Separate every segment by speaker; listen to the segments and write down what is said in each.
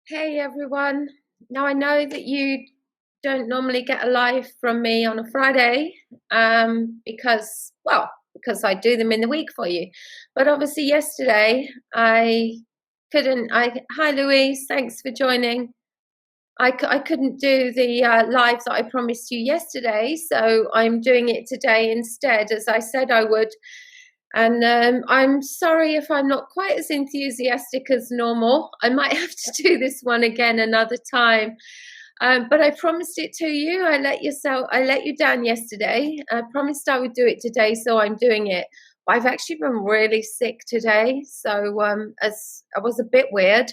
Speaker 1: Hey everyone. Now I know that you don't normally get a live from me on a Friday, because I do them in the week for you. But obviously yesterday I couldn't. Hi Louise, thanks for joining. I couldn't do the live that I promised you yesterday, so I'm doing it today instead, as I said I would. And I'm sorry if I'm not quite as enthusiastic as normal. I might have to do this one again another time. But I promised it to you. I let you down yesterday. I promised I would do it today, so I'm doing it. I've actually been really sick today, so as I was a bit weird.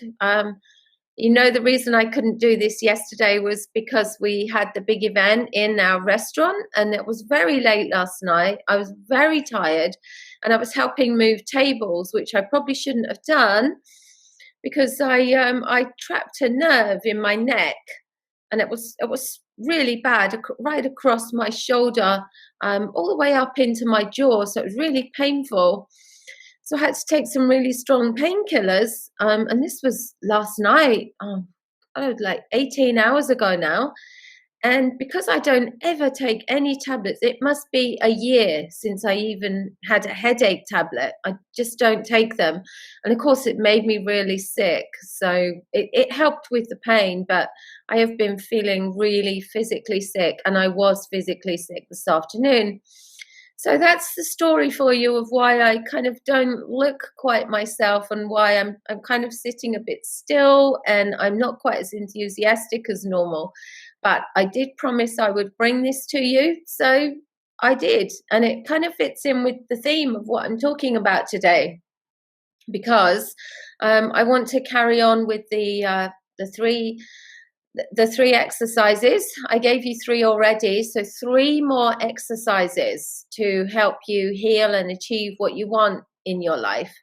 Speaker 1: The reason I couldn't do this yesterday was because we had the big event in our restaurant, and it was very late last night. I was very tired, and I was helping move tables, which I probably shouldn't have done because I trapped a nerve in my neck, and it was really bad, right across my shoulder, all the way up into my jaw. So it was really painful. So I had to take some really strong painkillers. And this was last night, like 18 hours ago now. And because I don't ever take any tablets, it must be a year since I even had a headache tablet. I just don't take them. And of course, it made me really sick. So it helped with the pain, but I have been feeling really physically sick. And I was physically sick this afternoon. So that's the story for you of why I kind of don't look quite myself, and why I'm kind of sitting a bit still, and I'm not quite as enthusiastic as normal. But I did promise I would bring this to you, so I did. And it kind of fits in with the theme of what I'm talking about today, because I want to carry on with the three exercises. I gave you three already, so three more exercises to help you heal and achieve what you want in your life.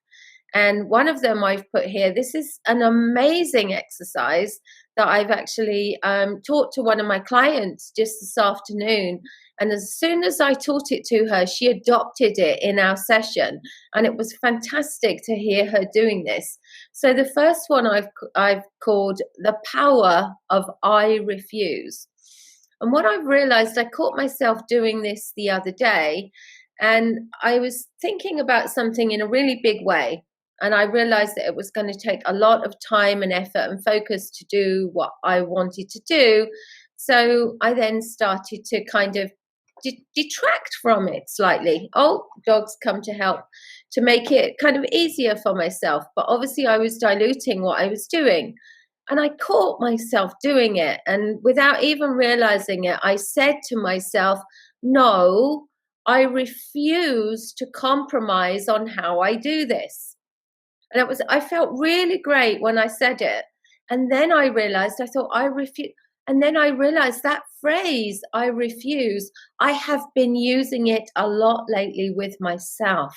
Speaker 1: And one of them I've put here. This is an amazing exercise that I've actually taught to one of my clients just this afternoon. And as soon as I taught it to her, she adopted it in our session. And it was fantastic to hear her doing this. So the first one I've called the power of I refuse. And what I've realized, I caught myself doing this the other day, and I was thinking about something in a really big way. And I realized that it was going to take a lot of time and effort and focus to do what I wanted to do. So I then started to kind of detract from it slightly. Oh, dogs come to help, to make it kind of easier for myself. But obviously I was diluting what I was doing. And I caught myself doing it. And without even realizing it, I said to myself, no, I refuse to compromise on how I do this. And I felt really great when I said it. And then I realized, I thought, I refuse. And then I realized that phrase, I refuse, I have been using it a lot lately with myself.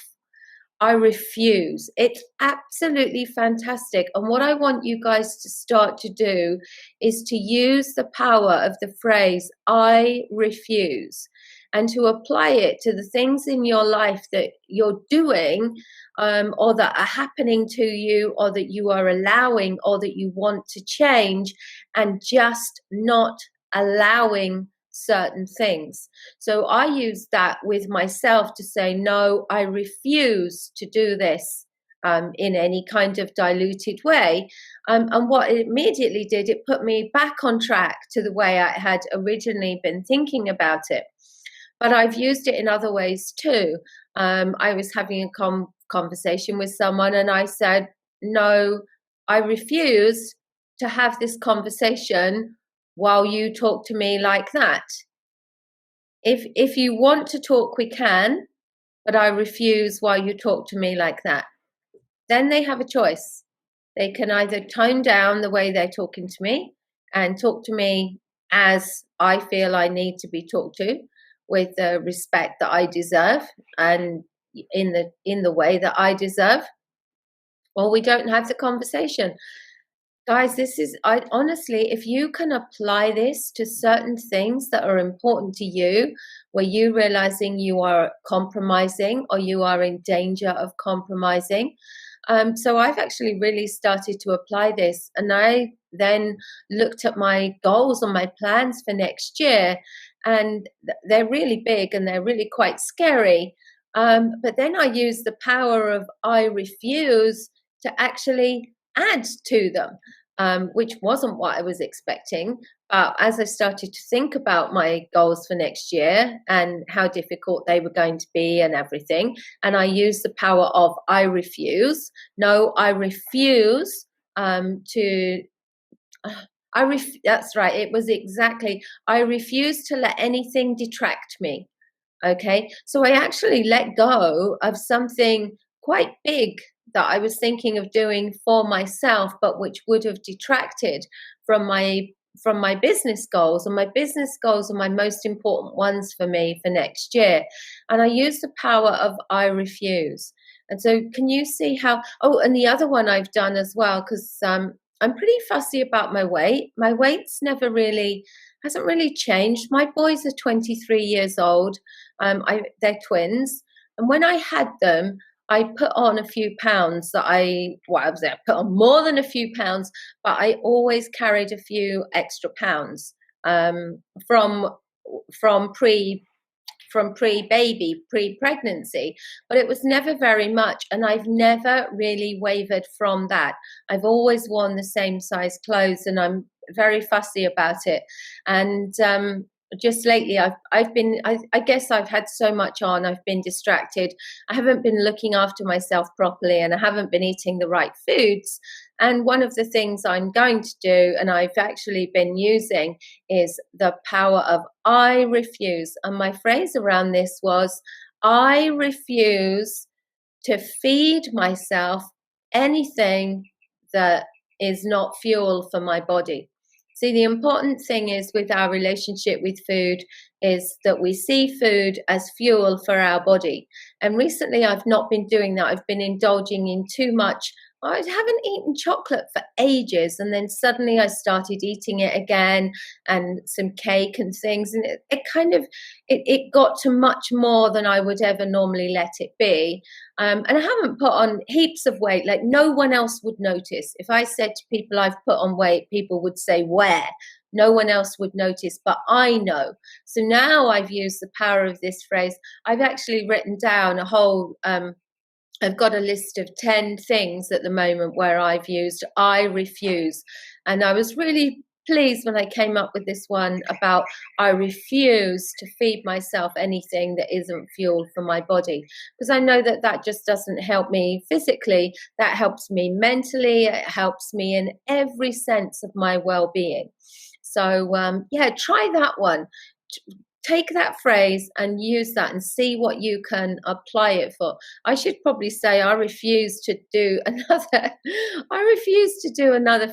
Speaker 1: I refuse. It's absolutely fantastic. And what I want you guys to start to do is to use the power of the phrase, I refuse, and to apply it to the things in your life that you're doing, or that are happening to you, or that you are allowing, or that you want to change, and just not allowing certain things. So I use that with myself to say, no, I refuse to do this in any kind of diluted way. And what it immediately did, it put me back on track to the way I had originally been thinking about it. But I've used it in other ways too. I was having a conversation with someone, and I said, no, I refuse to have this conversation while you talk to me like that. If you want to talk, we can, but I refuse while you talk to me like that. Then they have a choice. They can either tone down the way they're talking to me and talk to me as I feel I need to be talked to, with the respect that I deserve and in the way that I deserve, or we don't have the conversation. Guys, I honestly, if you can apply this to certain things that are important to you, where you realizing you are compromising or you are in danger of compromising, So I've actually really started to apply this, and I then looked at my goals and my plans for next year, and they're really big and they're really quite scary. But then I use the power of I refuse to actually add to them, which wasn't what I was expecting. But as I started to think about my goals for next year and how difficult they were going to be and everything, and I used the power of I refuse. No, I refuse to. That's right. It was exactly. I refuse to let anything detract me. Okay. So I actually let go of something quite big that I was thinking of doing for myself, but which would have detracted from my business goals. And my business goals are my most important ones for me for next year. And I use the power of I refuse. And so can you see how, oh, and the other one I've done as well, because I'm pretty fussy about my weight. My weight's never really hasn't really changed. My boys are 23 years old. They're twins, and when I had them, I put on a few pounds that I was there. I put on more than a few pounds, but I always carried a few extra pounds from from pre pre-baby, pre-pregnancy, but it was never very much, and I've never really wavered from that. I've always worn the same size clothes, and I'm very fussy about it. And just lately, I guess I've had so much on. I've been distracted. I haven't been looking after myself properly, and I haven't been eating the right foods. And one of the things I'm going to do, and I've actually been using, is the power of I refuse. And my phrase around this was, I refuse to feed myself anything that is not fuel for my body. See, the important thing is with our relationship with food is that we see food as fuel for our body. And recently I've not been doing that. I've been indulging in too much. I haven't eaten chocolate for ages, and then suddenly I started eating it again, and some cake and things, and it got to much more than I would ever normally let it be. And I haven't put on heaps of weight, like no one else would notice. If I said to people I've put on weight, people would say, where? No one else would notice, but I know. So now I've used the power of this phrase. I've actually written down a whole I've got a list of 10 things at the moment where I've used I refuse. And I was really pleased when I came up with this one about I refuse to feed myself anything that isn't fuel for my body. Because I know that that just doesn't help me physically. That helps me mentally. It helps me in every sense of my well-being. So, yeah, try that one. Take that phrase and use that and see what you can apply it for. I should probably say I refuse to do another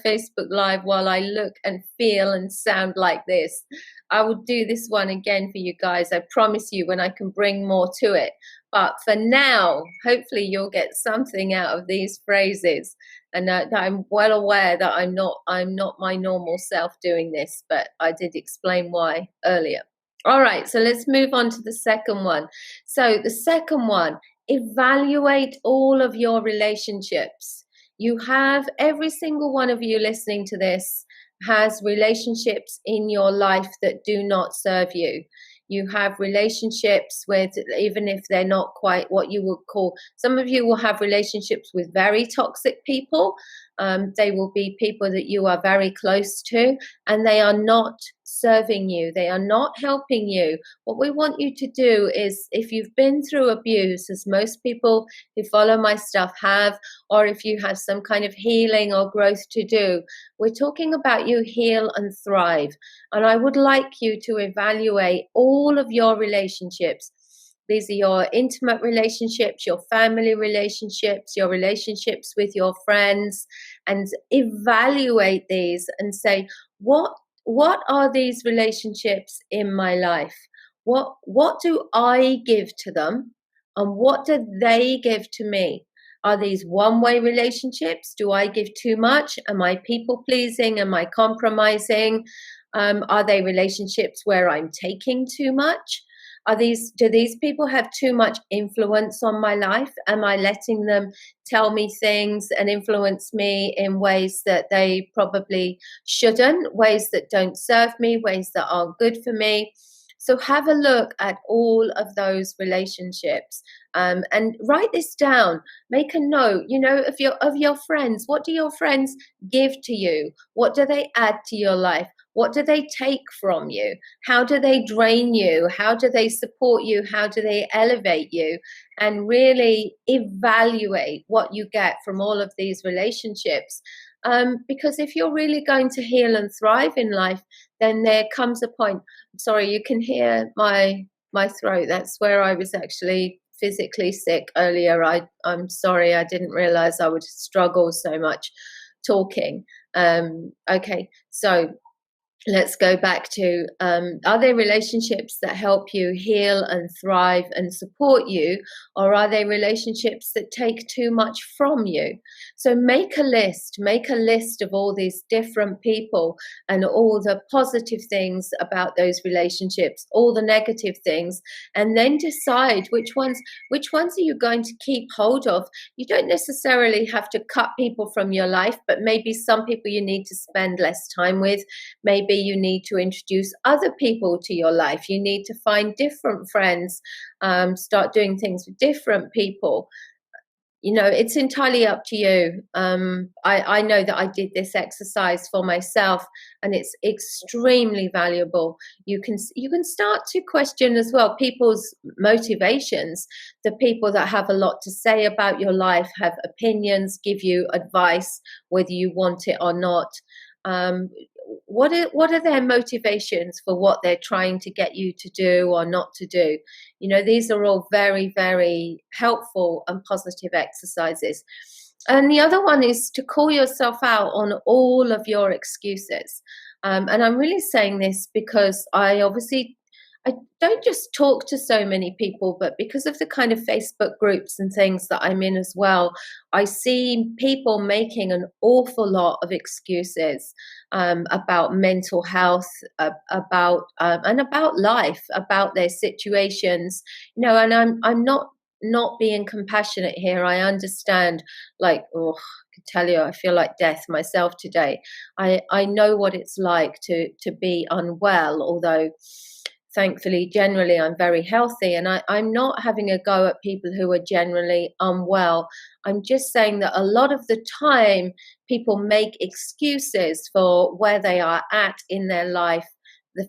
Speaker 1: Facebook Live while I look and feel and sound like this. I will do this one again for you guys. I promise you, when I can bring more to it. But for now, hopefully you'll get something out of these phrases. And that I'm well aware that I'm not my normal self doing this, but I did explain why earlier. All right, so let's move on to the second one. So the second one, evaluate all of your relationships. Every single one of you listening to this has relationships in your life that do not serve you. You have relationships with, even if they're not quite what you would call, some of you will have relationships with very toxic people. They will be people that you are very close to, and they are not serving you. They are not helping you. What we want you to do is, if you've been through abuse, as most people who follow my stuff have, or if you have some kind of healing or growth to do, we're talking about you heal and thrive. And I would like you to evaluate all of your relationships. These are your intimate relationships, your family relationships, your relationships with your friends, and evaluate these and say, what are these relationships in my life? What do I give to them, and what do they give to me? Are these one-way relationships? Do I give too much? Am I people-pleasing? Am I compromising? Are they relationships where I'm taking too much? Do these people have too much influence on my life? Am I letting them tell me things and influence me in ways that they probably shouldn't, ways that don't serve me, ways that aren't good for me? So have a look at all of those relationships, and write this down. Make a note, of your friends. What do your friends give to you? What do they add to your life? What do they take from you? How do they drain you? How do they support you? How do they elevate you? And really evaluate what you get from all of these relationships. Because if you're really going to heal and thrive in life, then there comes a point. Sorry, you can hear my throat. That's where I was actually physically sick earlier. I'm sorry, I didn't realize I would struggle so much talking. Okay, so let's go back to, are there relationships that help you heal and thrive and support you, or are they relationships that take too much from you? So make a list of all these different people and all the positive things about those relationships, all the negative things, and then decide which ones are you going to keep hold of. You don't necessarily have to cut people from your life, but maybe some people you need to spend less time with. Maybe you need to introduce other people to your life. You need to find different friends, start doing things with different people. It's entirely up to you. I know that I did this exercise for myself, and it's extremely valuable. You can start to question as well people's motivations. The people that have a lot to say about your life, have opinions, give you advice, whether you want it or not. What are their motivations for what they're trying to get you to do or not to do? These are all very, very helpful and positive exercises. And the other one is to call yourself out on all of your excuses. And I'm really saying this because I don't just talk to so many people, but because of the kind of Facebook groups and things that I'm in as well, I see people making an awful lot of excuses about mental health, about life, about their situations. And I'm not being compassionate here. I understand, I can tell you, I feel like death myself today. I know what it's like to be unwell, although thankfully, generally, I'm very healthy, and I'm not having a go at people who are generally unwell. I'm just saying that a lot of the time, people make excuses for where they are at in their life,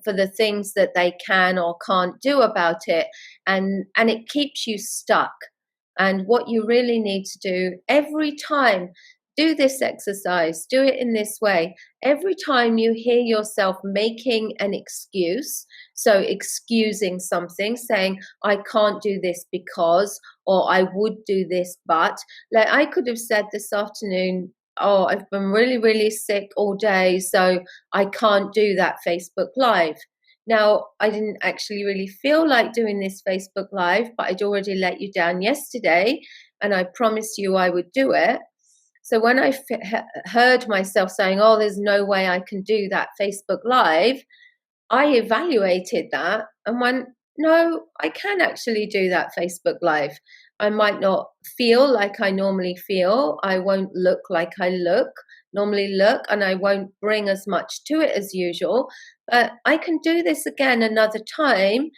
Speaker 1: for the things that they can or can't do about it, and it keeps you stuck. And what you really need to do every time, do this exercise, do it in this way. Every time you hear yourself making an excuse, so excusing something, saying, I can't do this because, or I would do this, but, like I could have said this afternoon, oh, I've been really, really sick all day, so I can't do that Facebook Live. Now, I didn't actually really feel like doing this Facebook Live, but I'd already let you down yesterday, and I promised you I would do it. So when I heard myself saying, oh, there's no way I can do that Facebook Live, I evaluated that and went, no, I can actually do that Facebook Live. I might not feel like I normally feel. I won't look like I normally look, and I won't bring as much to it as usual. But I can do this again another time,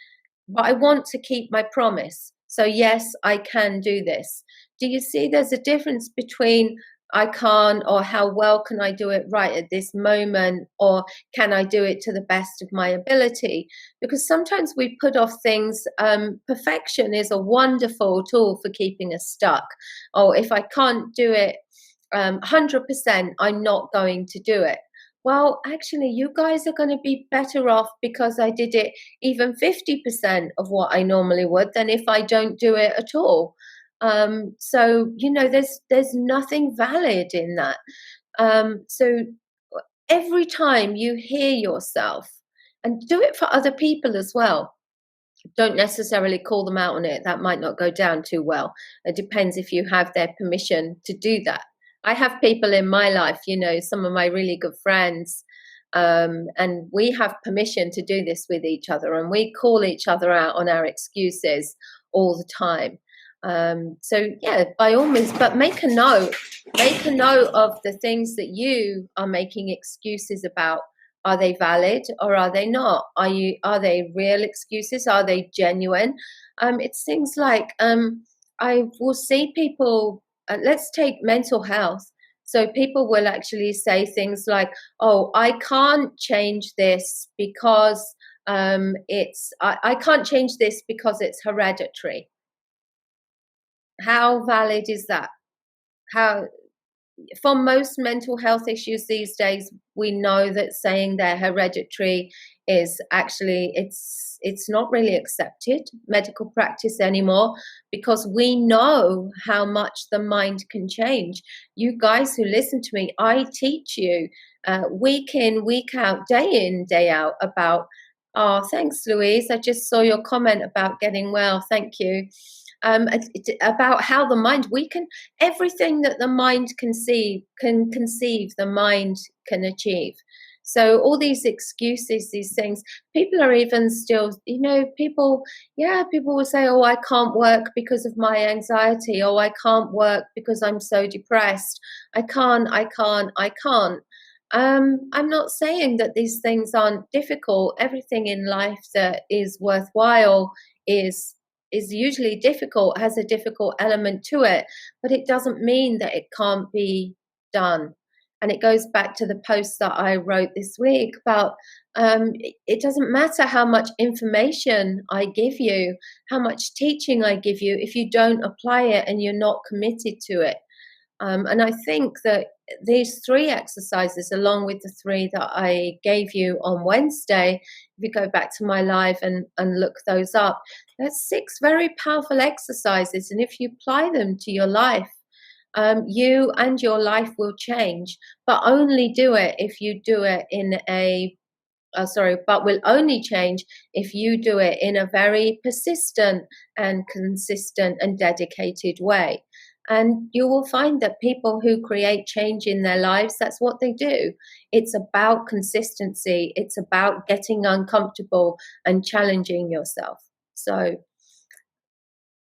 Speaker 1: but I want to keep my promise. So yes, I can do this. Do you see there's a difference between I can't, or how well can I do it right at this moment, or can I do it to the best of my ability? Because sometimes we put off things. Perfection is a wonderful tool for keeping us stuck. Oh, if I can't do it 100%, I'm not going to do it. Well, actually, you guys are going to be better off because I did it even 50% of what I normally would than if I don't do it at all. So, there's nothing valid in that. So every time you hear yourself, and do it for other people as well, don't necessarily call them out on it. That might not go down too well. It depends if you have their permission to do that. I have people in my life, some of my really good friends, And we have permission to do this with each other, and we call each other out on our excuses all the time. So yeah, by all means, but make a note of the things that you are making excuses about. Are they valid or are they not? Are they real excuses? Are they genuine? It's things like, I will see people, let's take mental health. So people will actually say things like, oh, I can't change this because I can't change this because it's hereditary. How valid is that? How, for most mental health issues these days, we know that saying they're hereditary is actually, it's not really accepted medical practice anymore, because we know how much the mind can change. You guys who listen to me, I teach you week in, week out, day in, day out about, oh, thanks, Louise. I just saw your comment about getting well. Thank you. About how the mind, we can, everything that the mind can conceive, the mind can achieve. So all these excuses, these things, people are even still, people will say, oh, I can't work because of my anxiety. Oh, I can't work because I'm so depressed. I can't. I'm not saying that these things aren't difficult. Everything in life that is worthwhile is usually difficult, has a difficult element to it, but it doesn't mean that it can't be done. And it goes back to the post that I wrote this week about, it doesn't matter how much information I give you, how much teaching I give you, if you don't apply it and you're not committed to it. And I think that these 3 exercises, along with the 3 that I gave you on Wednesday, if you go back to my live and look those up, that's 6 very powerful exercises. And if you apply them to your life, you and your life will change, but only do it if you do it in but will only change if you do it in a very persistent and consistent and dedicated way. And you will find that people who create change in their lives, that's what they do. It's about consistency. It's about getting uncomfortable and challenging yourself. So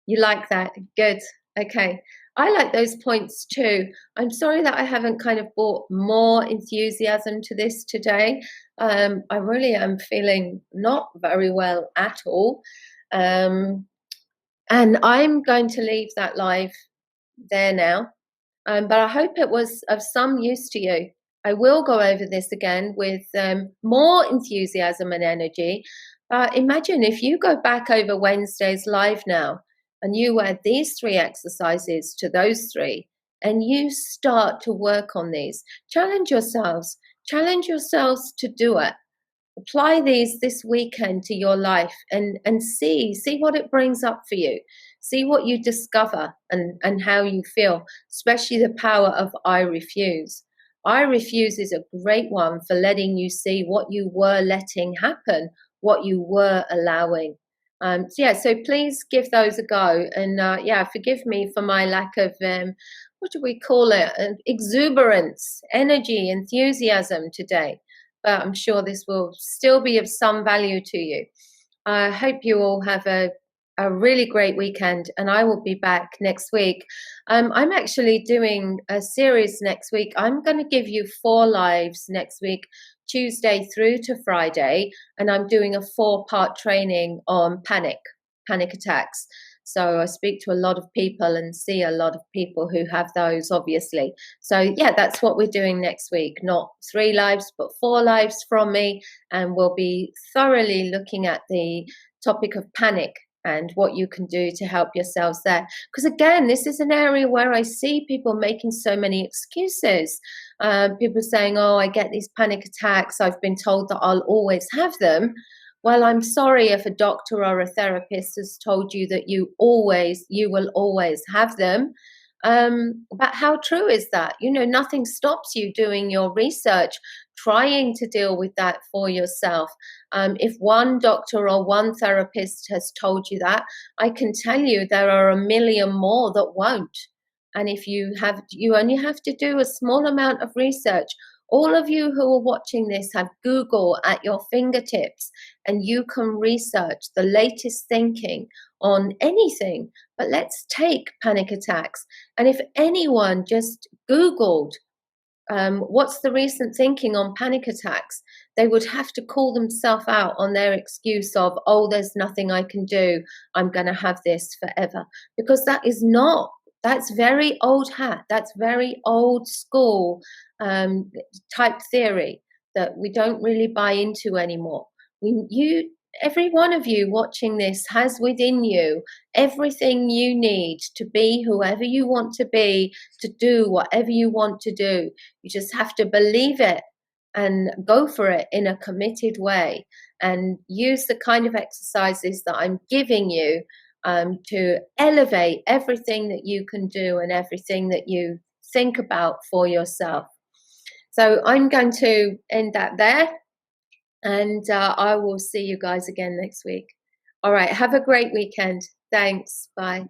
Speaker 1: you like that? Good. Okay. I like those points too. I'm sorry that I haven't kind of brought more enthusiasm to this today. I really am feeling not very well at all. And I'm going to leave that live there now. But I hope it was of some use to you. I will go over this again with more enthusiasm and energy. Imagine if you go back over Wednesday's live now and you add these 3 exercises to those 3 and you start to work on these. Challenge yourselves to do it. Apply these this weekend to your life and see what it brings up for you. See what you discover and how you feel, especially the power of I refuse. I refuse is a great one for letting you see what you were letting happen, what you were allowing. So please give those a go. And forgive me for my lack of, what do we call it? Exuberance, energy, enthusiasm today. But I'm sure this will still be of some value to you. I hope you all have a really great weekend, and I will be back next week. I'm actually doing a series next week. I'm going to give you 4 lives next week, Tuesday through to Friday, and I'm doing a 4-part training on panic attacks. So I speak to a lot of people and see a lot of people who have those, obviously. So yeah, that's what we're doing next week. Not 3 lives, but 4 lives from me. And we'll be thoroughly looking at the topic of panic and what you can do to help yourselves there. Because again, this is an area where I see people making so many excuses. People saying, oh, I get these panic attacks. I've been told that I'll always have them. Well, I'm sorry if a doctor or a therapist has told you that you will always have them. But how true is that? Nothing stops you doing your research, trying to deal with that for yourself. If one doctor or one therapist has told you that, I can tell you there are a million more that won't. And if you only have to do a small amount of research. All of you who are watching this have Google at your fingertips, and you can research the latest thinking on anything. But let's take panic attacks. And if anyone just Googled what's the recent thinking on panic attacks, they would have to call themselves out on their excuse of, oh, there's nothing I can do, I'm going to have this forever. Because that is not, that's very old hat, that's very old school type theory that we don't really buy into anymore. Every one of you watching this has within you everything you need to be whoever you want to be, to do whatever you want to do. You just have to believe it and go for it in a committed way, and use the kind of exercises that I'm giving you to elevate everything that you can do and everything that you think about for yourself. So I'm going to end that there, and I will see you guys again next week. All right, have a great weekend. Thanks. Bye.